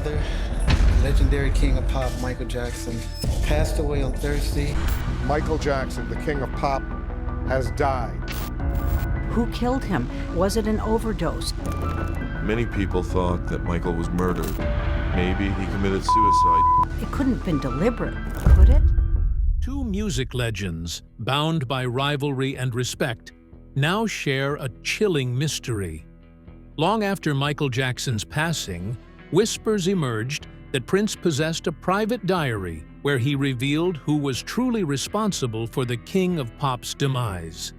father, legendary king of pop, Michael Jackson, passed away on Thursday. Michael Jackson, the king of pop, has died. Who killed him? Was it an overdose? Many people thought that Michael was murdered. Maybe he committed suicide. It couldn't have been deliberate, could it? Two music legends, bound by rivalry and respect, now share a chilling mystery. Long after Michael Jackson's passing, whispers emerged that Prince possessed a private diary where he revealed who was truly responsible for the king of pop's demise.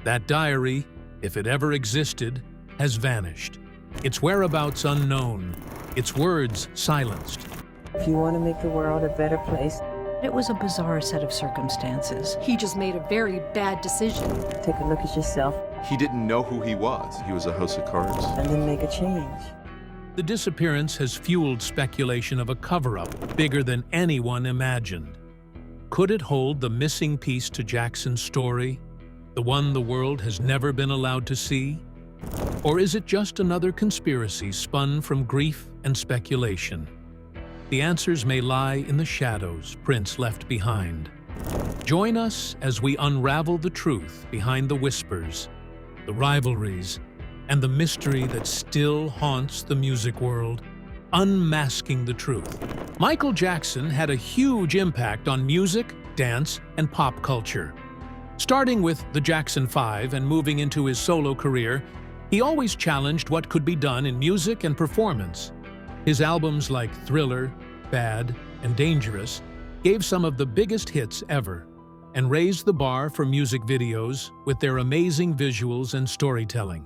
That diary, if it ever existed, has vanished. Its whereabouts unknown, its words silenced. If you want to make the world a better place, It was a bizarre set of circumstances. He just made a very bad decision. take a look at yourself He didn't know who he was. He was a house of cards. and then make a change. The disappearance has fueled speculation of a cover-up bigger than anyone imagined. Could it hold the missing piece to Jackson's story, the one the world has never been allowed to see? Or is it just another conspiracy spun from grief and speculation? The answers may lie in the shadows Prince left behind. Join us as we unravel the truth behind the whispers, the rivalries, and the mystery that still haunts the music world, unmasking the truth. Michael Jackson had a huge impact on music, dance, and pop culture. Starting with the Jackson 5 and moving into his solo career, he always challenged what could be done in music and performance. His albums like Thriller, Bad, and Dangerous gave some of the biggest hits ever and raised the bar for music videos with their amazing visuals and storytelling.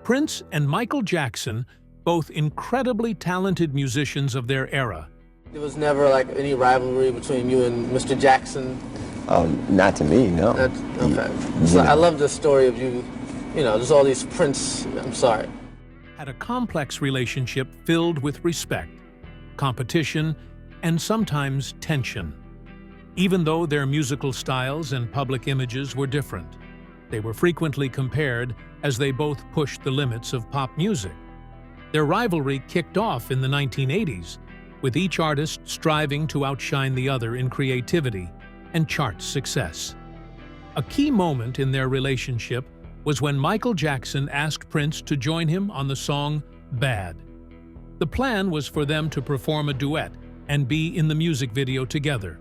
Prince and Michael Jackson, both incredibly talented musicians of their era. There was never like any rivalry between you and Mr. Jackson. Not to me, no. Okay. So I love the story of you, just all these Prince, I'm sorry. Had a complex relationship filled with respect, competition, and sometimes tension. Even though their musical styles and public images were different, they were frequently compared as they both pushed the limits of pop music. Their rivalry kicked off in the 1980s, with each artist striving to outshine the other in creativity and chart success. A key moment in their relationship was when Michael Jackson asked Prince to join him on the song Bad. The plan was for them to perform a duet and be in the music video together.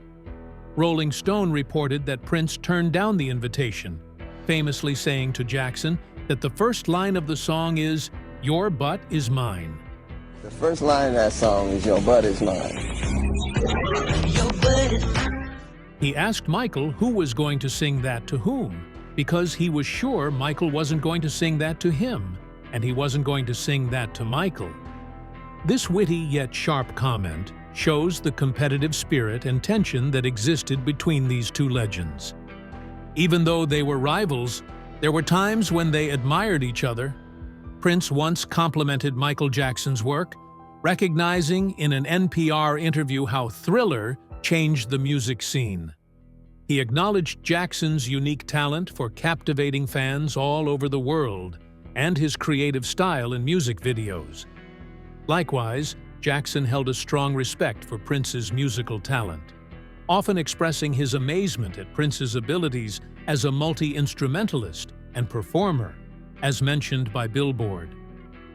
Rolling Stone reported that Prince turned down the invitation, famously saying to Jackson that the first line of the song is, "Your butt is mine." The first line of that song is, "Your butt is mine." He asked Michael who was going to sing that to whom, because he was sure Michael wasn't going to sing that to him, and he wasn't going to sing that to Michael. This witty yet sharp comment shows the competitive spirit and tension that existed between these two legends. Even though they were rivals, there were times when they admired each other. Prince once complimented Michael Jackson's work, recognizing in an NPR interview how Thriller changed the music scene. He acknowledged Jackson's unique talent for captivating fans all over the world and his creative style in music videos. Likewise, Jackson held a strong respect for Prince's musical talent, often expressing his amazement at Prince's abilities as a multi-instrumentalist and performer, as mentioned by Billboard.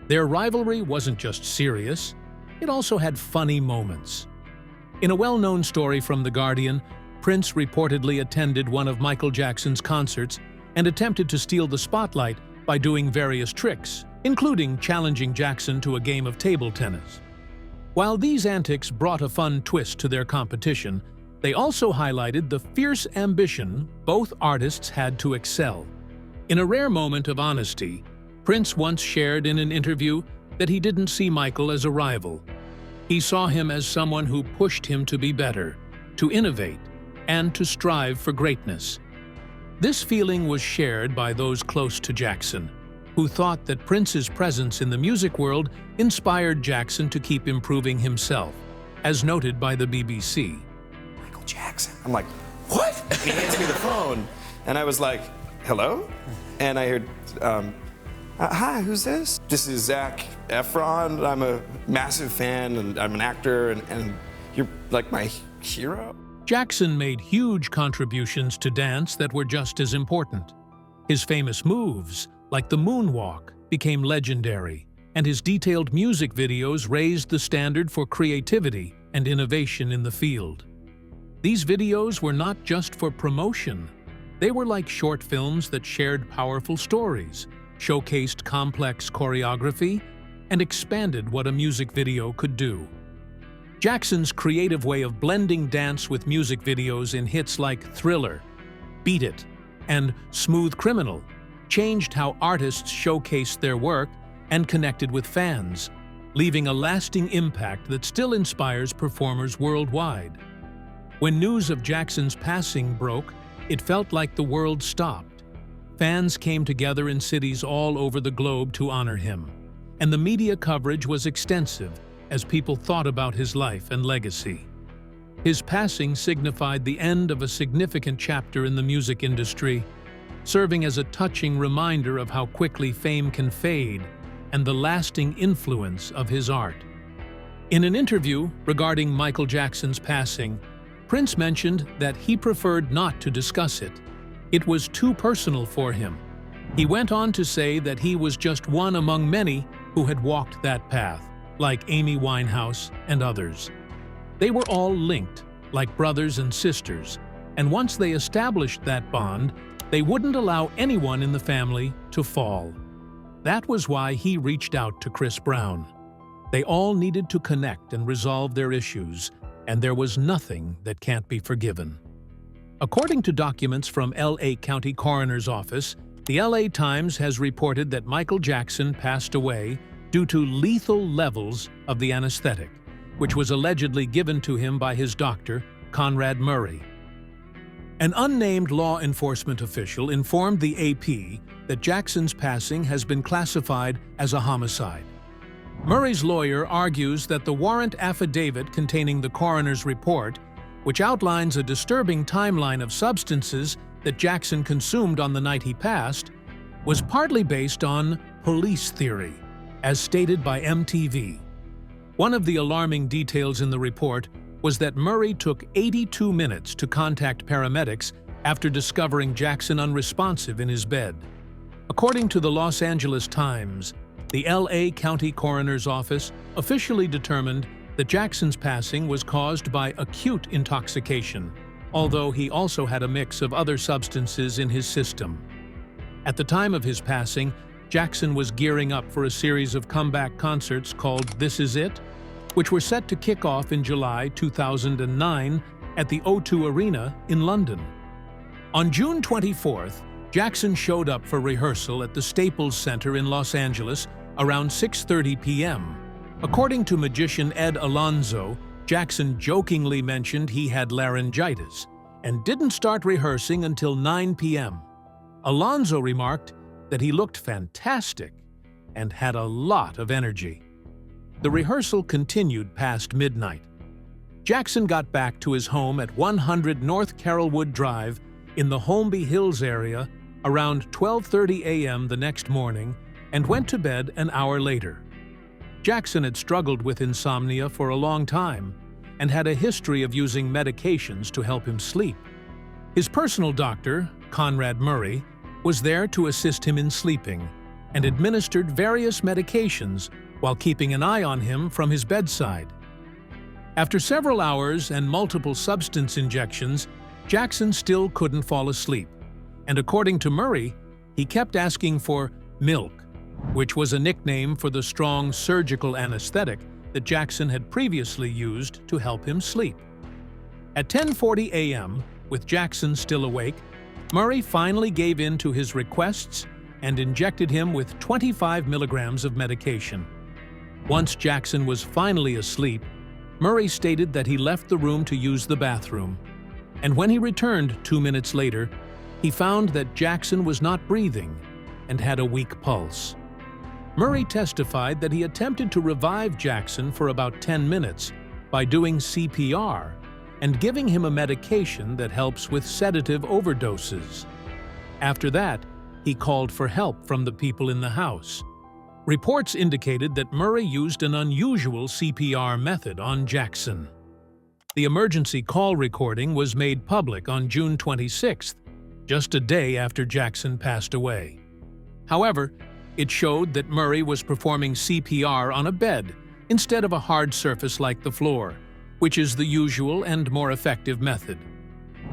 Their rivalry wasn't just serious, it also had funny moments. In a well-known story from The Guardian, Prince reportedly attended one of Michael Jackson's concerts and attempted to steal the spotlight by doing various tricks, including challenging Jackson to a game of table tennis. While these antics brought a fun twist to their competition, they also highlighted the fierce ambition both artists had to excel. In a rare moment of honesty, Prince once shared in an interview that he didn't see Michael as a rival. He saw him as someone who pushed him to be better, to innovate, and to strive for greatness. This feeling was shared by those close to Jackson, who thought that Prince's presence in the music world inspired Jackson to keep improving himself, as noted by the BBC. Michael Jackson. I'm like, what? And he hands me the phone, and I was like, hello? And I heard, Hi, who's this? This is Zac Efron. I'm a massive fan, and I'm an actor, and you're like my hero. Jackson made huge contributions to dance that were just as important. His famous moves, like the moonwalk, became legendary, and his detailed music videos raised the standard for creativity and innovation in the field. These videos were not just for promotion. They were like short films that shared powerful stories, showcased complex choreography, and expanded what a music video could do. Jackson's creative way of blending dance with music videos in hits like Thriller, Beat It, and Smooth Criminal changed how artists showcased their work and connected with fans, leaving a lasting impact that still inspires performers worldwide. When news of Jackson's passing broke, it felt like the world stopped. Fans came together in cities all over the globe to honor him, and the media coverage was extensive as people thought about his life and legacy. His passing signified the end of a significant chapter in the music industry, serving as a touching reminder of how quickly fame can fade and the lasting influence of his art. In an interview regarding Michael Jackson's passing, Prince mentioned that he preferred not to discuss it. It was too personal for him. He went on to say that he was just one among many who had walked that path, like Amy Winehouse and others. They were all linked, like brothers and sisters, and once they established that bond, they wouldn't allow anyone in the family to fall. That was why he reached out to Chris Brown. They all needed to connect and resolve their issues, and there was nothing that can't be forgiven. According to documents from LA County Coroner's Office, the LA Times has reported that Michael Jackson passed away due to lethal levels of the anesthetic, which was allegedly given to him by his doctor, Conrad Murray. An unnamed law enforcement official informed the AP that Jackson's passing has been classified as a homicide. Murray's lawyer argues that the warrant affidavit containing the coroner's report, which outlines a disturbing timeline of substances that Jackson consumed on the night he passed, was partly based on police theory, as stated by MTV. One of the alarming details in the report was that Murray took 82 minutes to contact paramedics after discovering Jackson unresponsive in his bed. According to the Los Angeles Times, the LA County Coroner's Office officially determined that Jackson's passing was caused by acute intoxication, although he also had a mix of other substances in his system. At the time of his passing, Jackson was gearing up for a series of comeback concerts called This Is It, which were set to kick off in July 2009 at the O2 Arena in London. On June 24th, Jackson showed up for rehearsal at the Staples Center in Los Angeles around 6:30 p.m. According to magician Ed Alonzo, Jackson jokingly mentioned he had laryngitis and didn't start rehearsing until 9 p.m. Alonzo remarked that he looked fantastic and had a lot of energy. The rehearsal continued past midnight. Jackson got back to his home at 100 North Carrollwood Drive in the Holmby Hills area around 12:30 a.m. the next morning and went to bed an hour later. Jackson had struggled with insomnia for a long time and had a history of using medications to help him sleep. His personal doctor, Conrad Murray, was there to assist him in sleeping and administered various medications while keeping an eye on him from his bedside. After several hours and multiple substance injections, Jackson still couldn't fall asleep, and according to Murray, he kept asking for milk, which was a nickname for the strong surgical anesthetic that Jackson had previously used to help him sleep. At 10:40 a.m., with Jackson still awake, Murray finally gave in to his requests and injected him with 25 milligrams of medication. Once Jackson was finally asleep, Murray stated that he left the room to use the bathroom, and when he returned 2 minutes later, he found that Jackson was not breathing and had a weak pulse. Murray testified that he attempted to revive Jackson for about 10 minutes by doing CPR and giving him a medication that helps with sedative overdoses. After that, he called for help from the people in the house. Reports indicated that Murray used an unusual CPR method on Jackson. The emergency call recording was made public on June 26th, just a day after Jackson passed away. However, it showed that Murray was performing CPR on a bed instead of a hard surface like the floor, which is the usual and more effective method.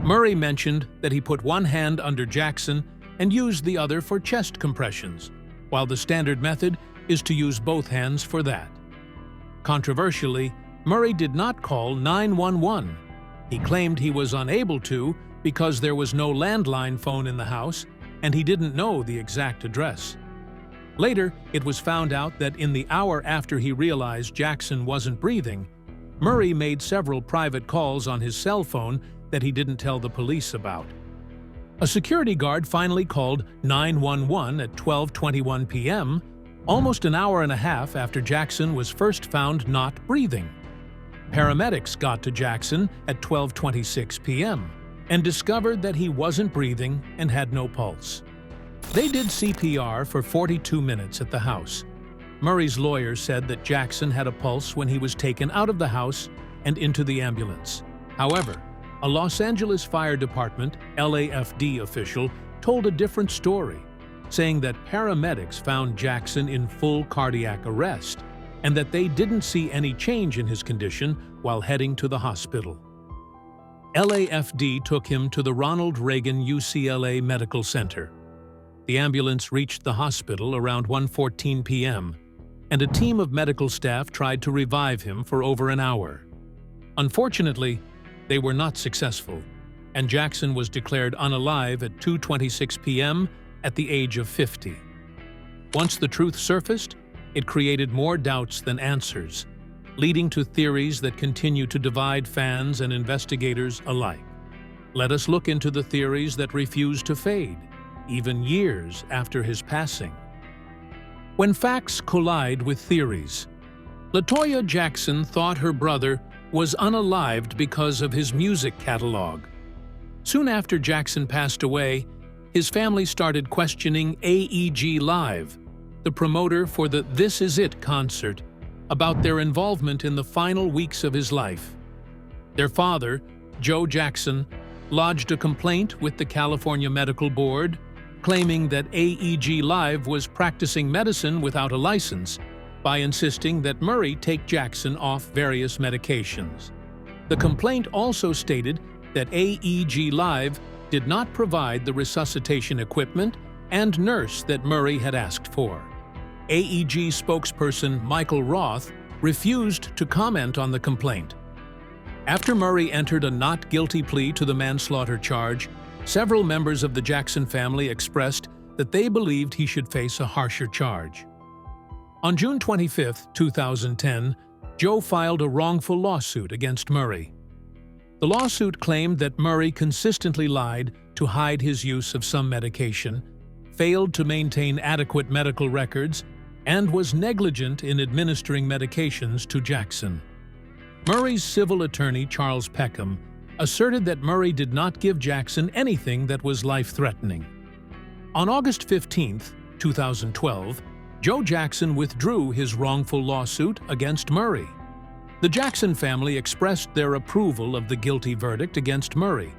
Murray mentioned that he put one hand under Jackson and used the other for chest compressions, while the standard method is to use both hands for that. Controversially, Murray did not call 911. He claimed he was unable to because there was no landline phone in the house and he didn't know the exact address. Later, it was found out that in the hour after he realized Jackson wasn't breathing, Murray made several private calls on his cell phone that he didn't tell the police about. A security guard finally called 911 at 12:21 p.m., almost an hour and a half after Jackson was first found not breathing. Paramedics got to Jackson at 12:26 p.m. and discovered that he wasn't breathing and had no pulse. They did CPR for 42 minutes at the house. Murray's lawyer said that Jackson had a pulse when he was taken out of the house and into the ambulance. However, a Los Angeles Fire Department LAFD official told a different story, saying that paramedics found Jackson in full cardiac arrest and that they didn't see any change in his condition while heading to the hospital. LAFD took him to the Ronald Reagan UCLA Medical Center. The ambulance reached the hospital around 1:14 p.m., and a team of medical staff tried to revive him for over an hour. Unfortunately, they were not successful, and Jackson was declared unalive at 2:26 p.m. at the age of 50. Once the truth surfaced, it created more doubts than answers, leading to theories that continue to divide fans and investigators alike. Let us look into the theories that refuse to fade, even years after his passing. When facts collide with theories, LaToya Jackson thought her brother was unalived because of his music catalog. Soon after Jackson passed away, his family started questioning AEG Live, the promoter for the This Is It concert, about their involvement in the final weeks of his life. Their father, Joe Jackson, lodged a complaint with the California Medical Board, claiming that AEG Live was practicing medicine without a license by insisting that Murray take Jackson off various medications. The complaint also stated that AEG Live did not provide the resuscitation equipment and nurse that Murray had asked for. AEG spokesperson Michael Roth refused to comment on the complaint. After Murray entered a not guilty plea to the manslaughter charge, several members of the Jackson family expressed that they believed he should face a harsher charge. On June 25, 2010, Joe filed a wrongful lawsuit against Murray. The lawsuit claimed that Murray consistently lied to hide his use of some medication, failed to maintain adequate medical records, and was negligent in administering medications to Jackson. Murray's civil attorney, Charles Peckham, asserted that Murray did not give Jackson anything that was life-threatening. On August 15, 2012, Joe Jackson withdrew his wrongful lawsuit against Murray. The Jackson family expressed their approval of the guilty verdict against Murray.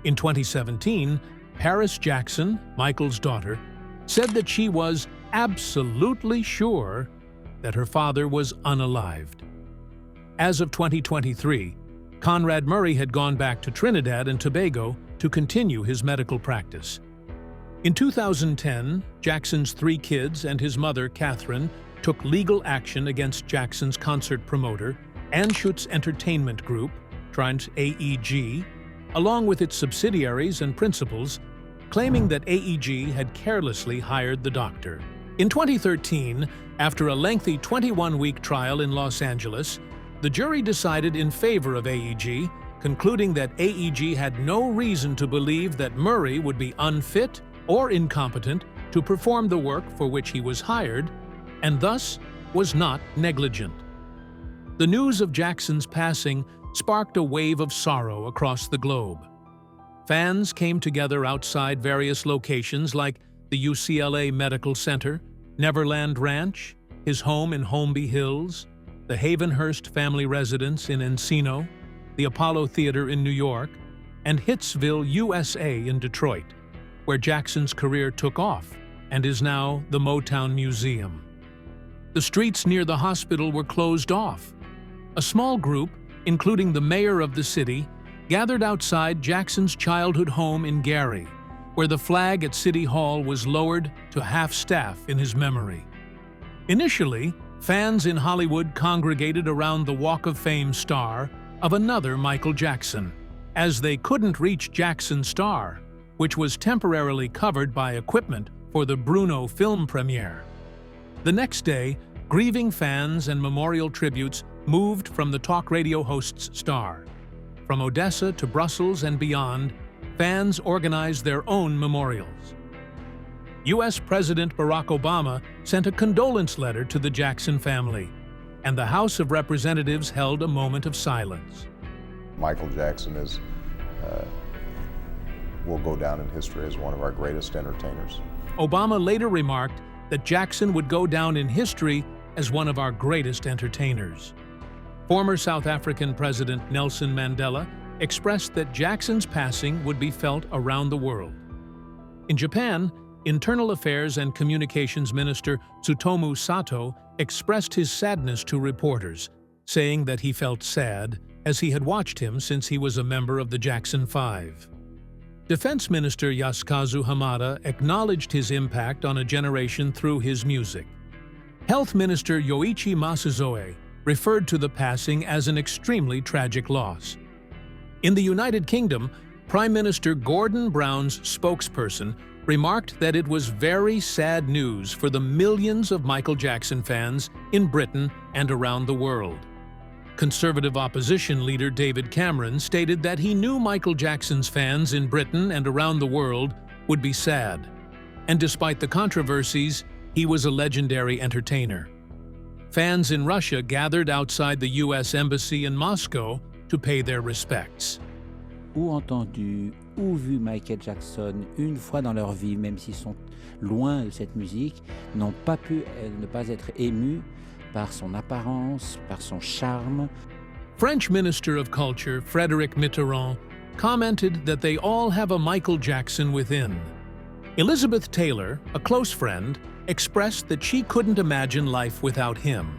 In 2017, Paris Jackson, Michael's daughter, said that she was absolutely sure that her father was unalived. As of 2023, Conrad Murray had gone back to Trinidad and Tobago to continue his medical practice. In 2010, Jackson's 3 kids and his mother, Catherine, took legal action against Jackson's concert promoter, Anschutz Entertainment Group, Trans AEG, along with its subsidiaries and principals, claiming that AEG had carelessly hired the doctor. In 2013, after a lengthy 21-week trial in Los Angeles, the jury decided in favor of AEG, concluding that AEG had no reason to believe that Murray would be unfit or incompetent to perform the work for which he was hired, and thus was not negligent. The news of Jackson's passing sparked a wave of sorrow across the globe. Fans came together outside various locations like the UCLA Medical Center, Neverland Ranch, his home in Holmby Hills, the Havenhurst family residence in Encino, the Apollo Theater in New York, and Hitsville, USA in Detroit, where Jackson's career took off and is now the Motown Museum. The streets near the hospital were closed off. A small group, including the mayor of the city, gathered outside Jackson's childhood home in Gary, where the flag at City Hall was lowered to half-staff in his memory. Initially, fans in Hollywood congregated around the Walk of Fame star of another Michael Jackson, as they couldn't reach Jackson's star, which was temporarily covered by equipment for the Bruno film premiere. The next day, grieving fans and memorial tributes moved from the talk radio host's star. From Odessa to Brussels and beyond, fans organized their own memorials. U.S. President Barack Obama sent a condolence letter to the Jackson family, and the House of Representatives held a moment of silence. Michael Jackson will go down in history as one of our greatest entertainers. Obama later remarked that Jackson would go down in history as one of our greatest entertainers. Former South African President Nelson Mandela expressed that Jackson's passing would be felt around the world. In Japan, Internal Affairs and Communications Minister Tsutomu Sato expressed his sadness to reporters, saying that he felt sad as he had watched him since he was a member of the Jackson 5. Defense Minister Yasukazu Hamada acknowledged his impact on a generation through his music. Health Minister Yoichi Masuzoe referred to the passing as an extremely tragic loss. In the United Kingdom, Prime Minister Gordon Brown's spokesperson remarked that it was very sad news for the millions of Michael Jackson fans in Britain and around the world. Conservative opposition leader David Cameron stated that he knew Michael Jackson's fans in Britain and around the world would be sad, and despite the controversies, he was a legendary entertainer. Fans in Russia gathered outside the U.S. Embassy in Moscow to pay their respects. Ou entendu, ou vu Michael Jackson une fois dans leur vie, même s'ils sont loin de cette musique, n'ont pas pu ne pas être émus par son apparence, par son charme. French Minister of Culture Frédéric Mitterrand commented that they all have a Michael Jackson within. Elizabeth Taylor, a close friend, expressed that she couldn't imagine life without him.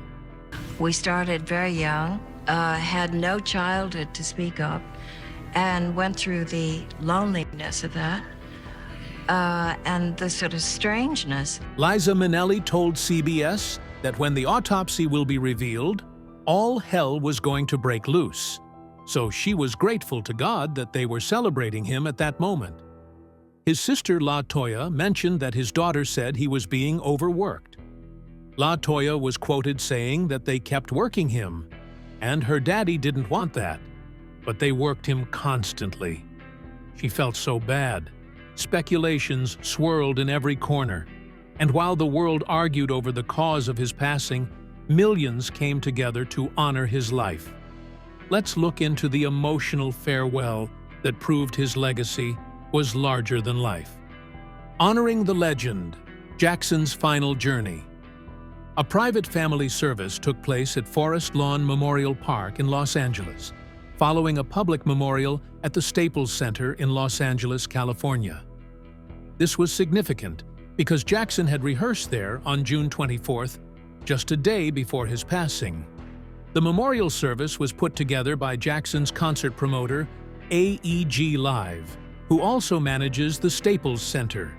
We started very young, had no childhood to speak of, and went through the loneliness of that, and the sort of strangeness. Liza Minnelli told CBS that when the autopsy will be revealed, all hell was going to break loose. So she was grateful to God that they were celebrating him at that moment. His sister La Toya mentioned that his daughter said he was being overworked. La Toya was quoted saying that they kept working him, and her daddy didn't want that, but they worked him constantly. She felt so bad. Speculations swirled in every corner, and while the world argued over the cause of his passing, millions came together to honor his life. Let's look into the emotional farewell that proved his legacy was larger than life. Honoring the legend, Jackson's final journey. A private family service took place at Forest Lawn Memorial Park in Los Angeles, following a public memorial at the Staples Center in Los Angeles, California. This was significant because Jackson had rehearsed there on June 24th, just a day before his passing. The memorial service was put together by Jackson's concert promoter, AEG Live, who also manages the Staples Center.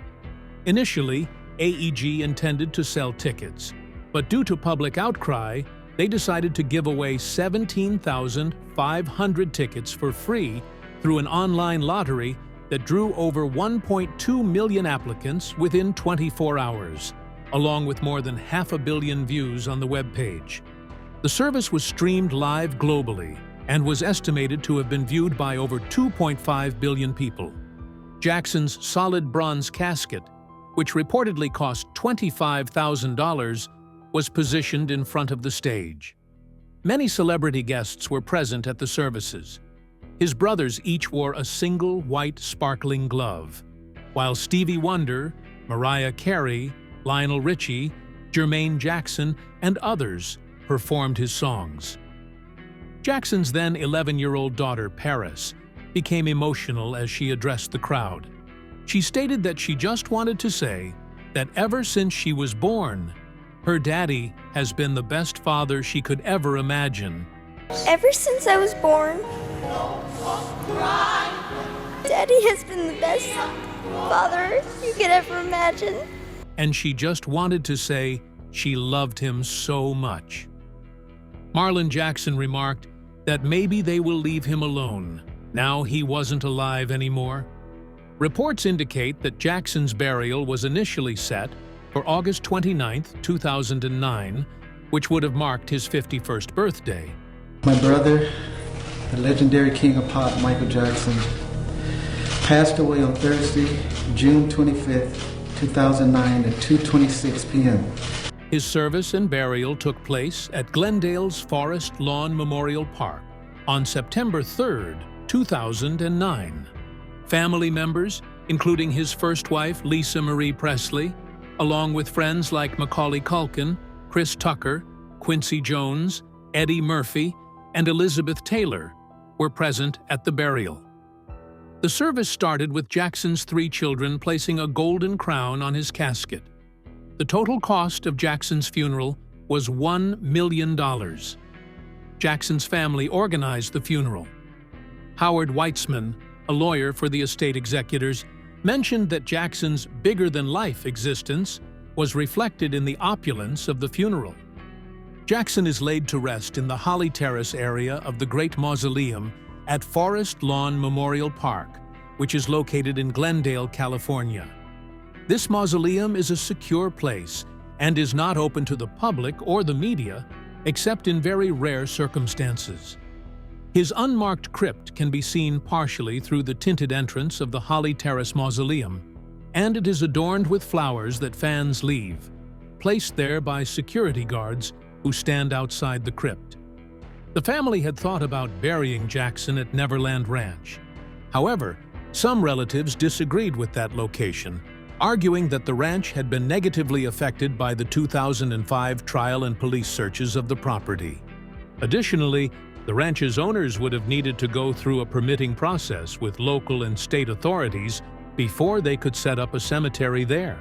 Initially, AEG intended to sell tickets, but due to public outcry, they decided to give away 17,500 tickets for free through an online lottery that drew over 1.2 million applicants within 24 hours, along with more than 500 million views on the webpage. The service was streamed live globally and was estimated to have been viewed by over 2.5 billion people. Jackson's solid bronze casket, which reportedly cost $25,000, was positioned in front of the stage. Many celebrity guests were present at the services. His brothers each wore a single white sparkling glove, while Stevie Wonder, Mariah Carey, Lionel Richie, Jermaine Jackson, and others performed his songs. Jackson's then 11-year-old daughter, Paris, became emotional as she addressed the crowd. She stated that she just wanted to say that ever since she was born, her daddy has been the best father she could ever imagine. Ever since I was born, Daddy has been the best father you could ever imagine. And she just wanted to say she loved him so much. Marlon Jackson remarked that maybe they will leave him alone, now he wasn't alive anymore. Reports indicate that Jackson's burial was initially set for August 29, 2009, which would have marked his 51st birthday. My brother, the legendary king of pop, Michael Jackson, passed away on Thursday, June 25th, 2009 at 2:26 p.m. His service and burial took place at Glendale's Forest Lawn Memorial Park on September 3, 2009. Family members, including his first wife, Lisa Marie Presley, along with friends like Macaulay Culkin, Chris Tucker, Quincy Jones, Eddie Murphy, and Elizabeth Taylor, were present at the burial. The service started with Jackson's 3 children placing a golden crown on his casket. The total cost of Jackson's funeral was $1 million. Jackson's family organized the funeral. Howard Weitzman, a lawyer for the estate executors, mentioned that Jackson's bigger-than-life existence was reflected in the opulence of the funeral. Jackson is laid to rest in the Holly Terrace area of the Great Mausoleum at Forest Lawn Memorial Park, which is located in Glendale, California. This mausoleum is a secure place and is not open to the public or the media, except in very rare circumstances. His unmarked crypt can be seen partially through the tinted entrance of the Holly Terrace Mausoleum, and it is adorned with flowers that fans leave, placed there by security guards who stand outside the crypt. The family had thought about burying Jackson at Neverland Ranch. However, some relatives disagreed with that location, arguing that the ranch had been negatively affected by the 2005 trial and police searches of the property. Additionally, the ranch's owners would have needed to go through a permitting process with local and state authorities before they could set up a cemetery there.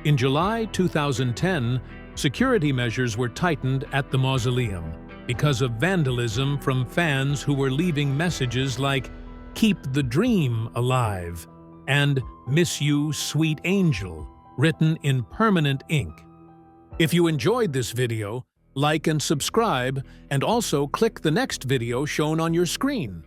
In July 2010, security measures were tightened at the mausoleum because of vandalism from fans who were leaving messages like "Keep the Dream Alive" and "Miss You, Sweet Angel," written in permanent ink. If you enjoyed this video, like and subscribe, and also click the next video shown on your screen.